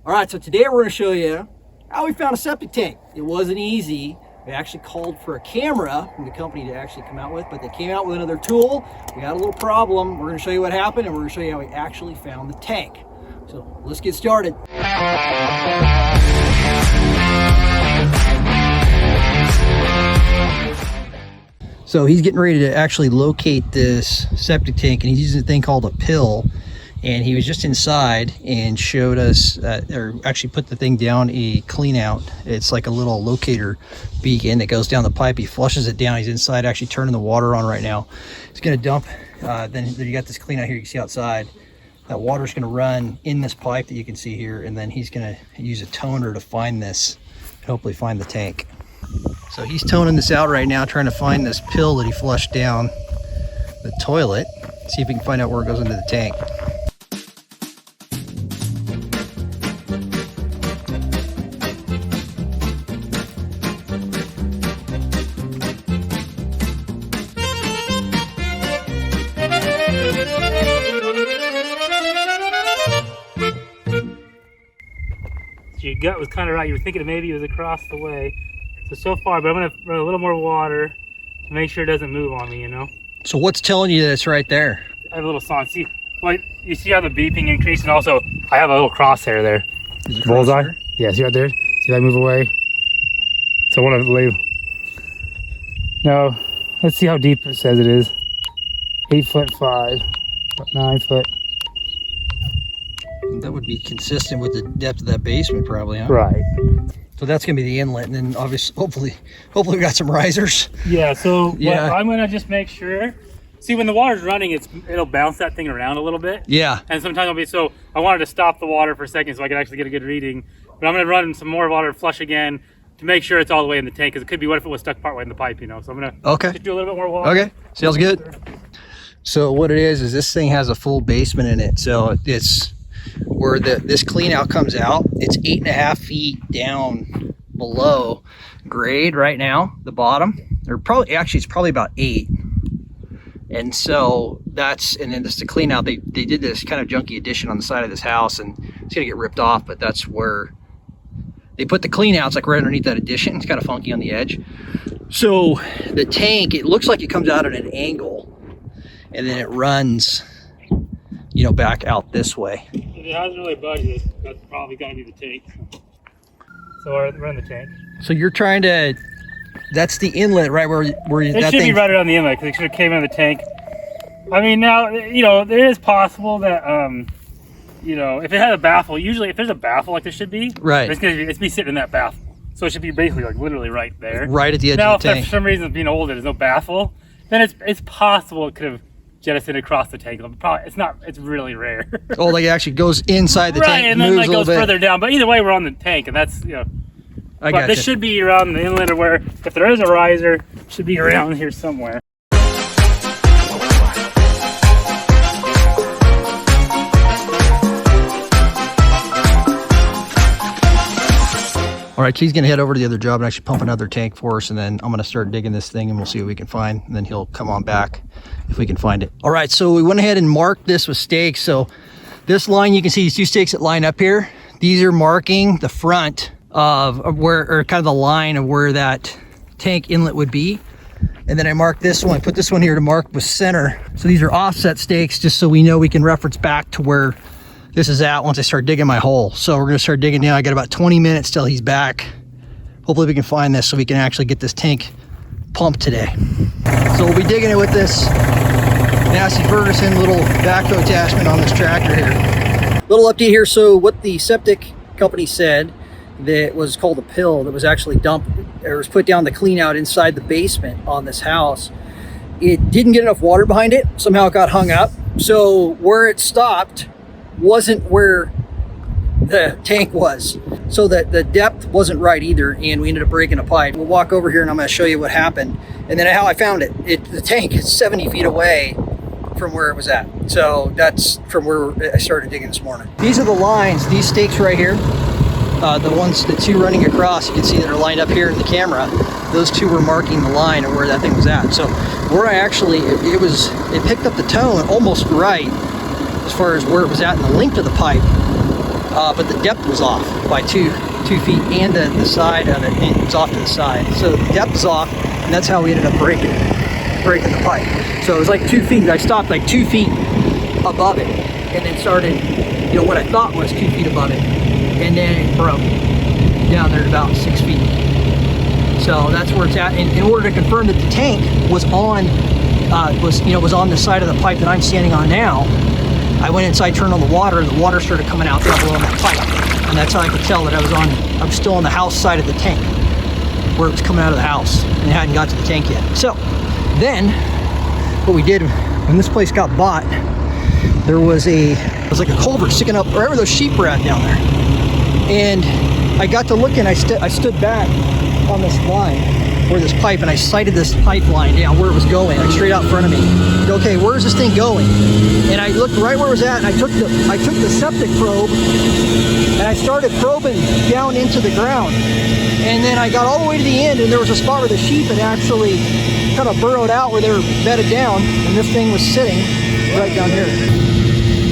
All right, so today we're going to show you how we found a septic tank. It wasn't easy. We actually called for a camera from the company to actually come out with, but they came out with another tool. We had a little problem. We're going to show you what happened, and we're going to show you how we actually found the tank. So let's get started. So he's getting ready to actually locate this septic tank, and he's using a thing called a pill. And he was just inside and showed us, or actually put the thing down a clean out. It's like a little locator beacon that goes down the pipe. He flushes it down. He's inside actually turning the water on right now. He's going to dump, then you got this clean out here you can see outside. That water's going to run in this pipe that you can see here, and then he's going to use a toner to find this, and hopefully find the tank. So he's toning this out right now, trying to find this pill that he flushed down the toilet. See if we can find out where it goes into the tank. Your gut was kind of right. You were thinking maybe it was across the way. So far, but I'm going to run a little more water to make sure it doesn't move on me, you know? So what's telling you that it's right there? I have a little sign. See, well, you see how the beeping increased, and also I have a little crosshair there. Bullseye? Yeah, see right there? See that move away? So I want to leave. Now, let's see how deep it says it is. 8'5", 9 foot. That would be consistent with the depth of that basement probably, huh? Right. So that's gonna be the inlet, and then obviously, hopefully we got some risers. Yeah, so yeah. I'm gonna just make sure. See, when the water's running, it'll bounce that thing around a little bit. Yeah. And sometimes it'll be, so I wanted to stop the water for a second so I could actually get a good reading. But I'm gonna run some more water, flush again, to make sure it's all the way in the tank, because it could be, what if it was stuck partway in the pipe, you know? So I'm gonna just do a little bit more water. Okay, sounds good. So what it is this thing has a full basement in it. So it's where this clean out comes out. It's 8.5 feet down below grade right now, the bottom. Or probably, actually it's probably about 8. And so and then just to clean out, they did this kind of junky addition on the side of this house, and it's gonna get ripped off, but that's where they put the clean out. It's like right underneath that addition. It's kind of funky on the edge. So the tank, it looks like it comes out at an angle, and then it runs, you know, back out this way. If it hasn't really budged, that's probably gonna be the tank. So we're in the tank. So you're trying to, that's the inlet, right, where it that should thing... be right around the inlet, because it should have came in the tank. I mean, now, you know, it is possible that, you know, if it had a baffle, usually if there's a baffle like there should be, right, it's be sitting in that baffle. So it should be basically like literally right there. Right at the edge of the tank. Now, if for some reason being old, there's no baffle, then it's possible it could have jettisoned across the tank. Probably, it's really rare. Oh, like it actually goes inside the tank, right, and then like goes further down. But either way, we're on the tank, and that's, you know. But this should be around the inlet, or where, if there is a riser, it should be around here somewhere. All right, he's gonna head over to the other job and actually pump another tank for us, and then I'm gonna start digging this thing and we'll see what we can find, and then he'll come on back if we can find it. All right, so we went ahead and marked this with stakes. So this line, you can see these 2 stakes that line up here. These are marking the front of where, or kind of the line of where that tank inlet would be. And then I marked this one, put this one here to mark with center. So these are offset stakes, just so we know we can reference back to where this is at once I start digging my hole. So we're gonna start digging now. I got about 20 minutes till he's back. Hopefully we can find this so we can actually get this tank pumped today. So we'll be digging it with this Massey Ferguson little backhoe attachment on this tractor here. Little update here. So what the septic company said, that was called a pill, that was actually dumped, or was put down the clean out inside the basement on this house. It didn't get enough water behind it. Somehow it got hung up. So where it stopped wasn't where the tank was. So that the depth wasn't right either, and we ended up breaking a pipe. We'll walk over here and I'm gonna show you what happened. And then how I found it. The tank is 70 feet away from where it was at. So that's from where I started digging this morning. These are the lines, these stakes right here. The 2 running across, you can see that are lined up here in the camera. Those 2 were marking the line of where that thing was at. So where I actually, it picked up the tone almost right as far as where it was at and the length of the pipe. but the depth was off by 2 feet, and the side of it was off to the side. So the depth was off, and that's how we ended up breaking the pipe. So it was like 2 feet. I stopped like 2 feet above it, and then started, you know, what I thought was 2 feet above it, and then it broke down there at about 6 feet. So that's where it's at. And in order to confirm that the tank was on, was on the side of the pipe that I'm standing on now, I went inside, turned on the water, and the water started coming out down below in that pipe. And that's how I could tell that I was still on the house side of the tank, where it was coming out of the house, and it hadn't got to the tank yet. So then, what we did when this place got bought, there was like a culvert sticking up wherever those sheep were at down there, and I got to looking. I stood back on this line, where this pipe, and I sighted this pipeline down where it was going, like straight out in front of me. Okay, where's this thing going? And I looked right where it was at, and I took the septic probe, and I started probing down into the ground. And then I got all the way to the end, and there was a spot where the sheep had actually kind of burrowed out where they were bedded down, and this thing was sitting right down here.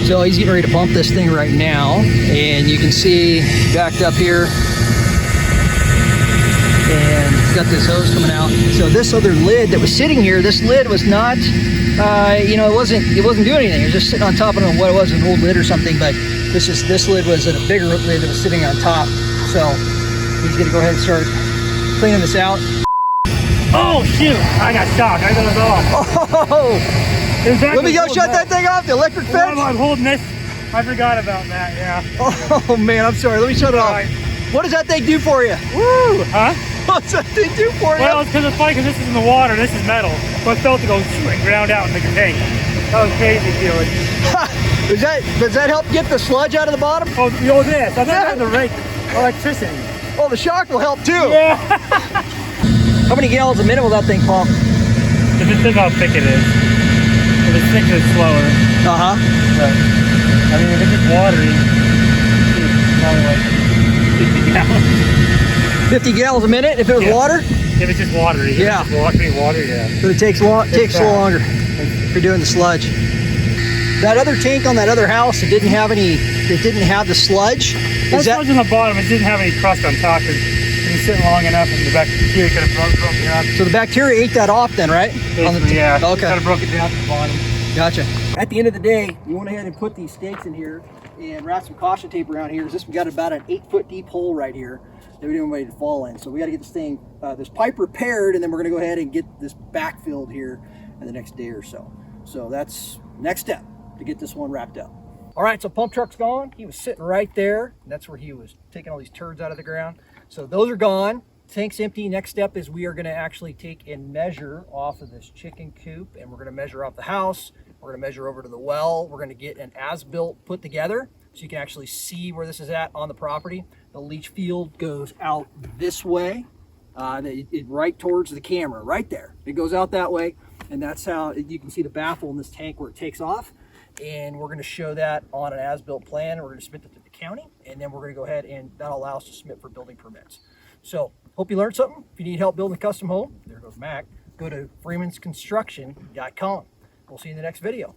So he's getting ready to pump this thing right now, and you can see backed up here, and it's got this hose coming out. So this other lid that was sitting here, this lid was not, it wasn't doing anything. It was just sitting on top. I don't know what it was, an old lid or something, but this lid was a bigger lid that was sitting on top. So he's gonna go ahead and start cleaning this out. Oh shoot! I got shocked. I got it off. Oh! Exactly. Let me go shut that thing off, the electric fence. I'm holding this. I forgot about that, yeah. Oh man, I'm sorry. Let me shut it off. Right. What does that thing do for you? Woo! Huh? What's that thing do for you? Well, it's because it's funny because this is in the water and this is metal. So I felt it go and ground out in the tank. That was crazy feeling. Does that help get the sludge out of the bottom? Oh, this. I thought that was the rake. Electricity. Oh, the shock will help too. Yeah. How many gallons a minute will that thing pump? It depends how thick it is. If it's thicker, it's slower. Uh-huh. But, I mean, if it's just watery, it's probably like 50 gallons. 50 gallons a minute if it was water? If it's just watery. Yeah. If it's just water, yeah. But it takes a little longer if you're doing the sludge. That other tank on that other house, it didn't have the sludge. That sludge on the bottom, it didn't have any crust on top. It was sitting long enough and the bacteria could have broken it up. So the bacteria ate that off then, right? Yeah. Okay. Kind of broke it down to the bottom. Gotcha. At the end of the day, we went ahead and put these stakes in here and wrapped some caution tape around here. We got about an 8-foot deep hole right here that we didn't want anybody to fall in. So we got to get this thing, this pipe repaired, and then we're going to go ahead and get this backfilled here in the next day or so. So that's next step to get this one wrapped up. All right, so pump truck's gone. He was sitting right there. That's where he was taking all these turds out of the ground. So those are gone. Tank's empty. Next step is we are going to actually take and measure off of this chicken coop, and we're going to measure off the house. We're going to measure over to the well. We're going to get an as-built put together so you can actually see where this is at on the property. The leach field goes out this way, right towards the camera, right there. It goes out that way, and that's how you can see the baffle in this tank where it takes off. And we're going to show that on an as-built plan. We're going to submit it to the county, and then we're going to go ahead and that'll allow us to submit for building permits. So hope you learned something. If you need help building a custom home, there goes Mac. Go to freemansconstruction.com. We'll see you in the next video.